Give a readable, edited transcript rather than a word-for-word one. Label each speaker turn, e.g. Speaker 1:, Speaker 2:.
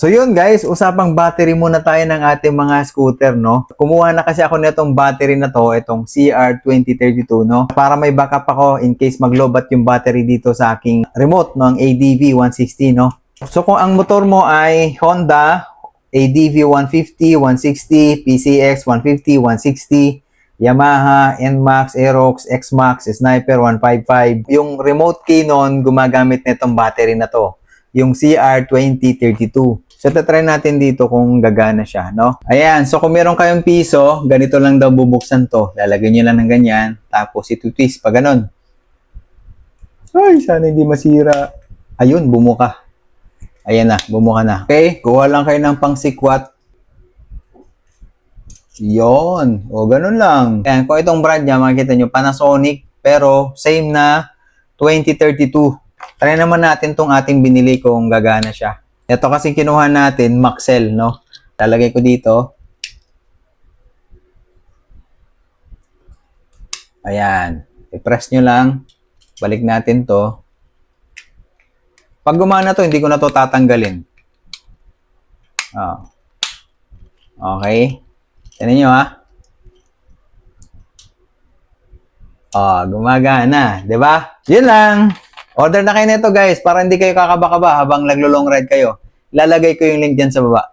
Speaker 1: So yun guys, usapang battery muna tayo ng ating mga scooter, no? Kumuha na kasi ako nitong battery na to, itong CR2032, no? Para may backup ako in case maglobat yung battery dito sa aking remote, no? Ang ADV 160, no? So kung ang motor mo ay Honda ADV 150, 160, PCX 150, 160, Yamaha, NMAX, Aerox, XMAX, Sniper 155. Yung remote key nun, gumagamit nitong battery na to, yung CR2032. So, tatry natin dito kung gagana siya, no? Ayan, so kung meron kayong piso, ganito lang daw bubuksan to. Lalagyan nyo lang ng ganyan, tapos ito-twist pa ganon. Ay, sana hindi masira. Ayun, bumuka. Ayan na, bumuka na. Okay, kuha lang kayo ng pangsikwat. Yon, o ganun lang. Ayan, kung itong brand niya, makikita nyo, Panasonic, pero same na 2032. Try naman natin tong ating binili kung gagana siya. Ito kasi kinuha natin, Maxell, no? Lalagay ko dito. Ayan. I-press nyo lang. Balik natin to. Pag gumana to, hindi ko na to tatanggalin. Oh. Okay. Tignan nyo, ha? Oh, gumagana. Diba? Yun lang. Order na kayo nito guys para hindi kayo kakaba-kaba habang naglo-long ride kayo. Lalagay ko yung link dyan sa baba.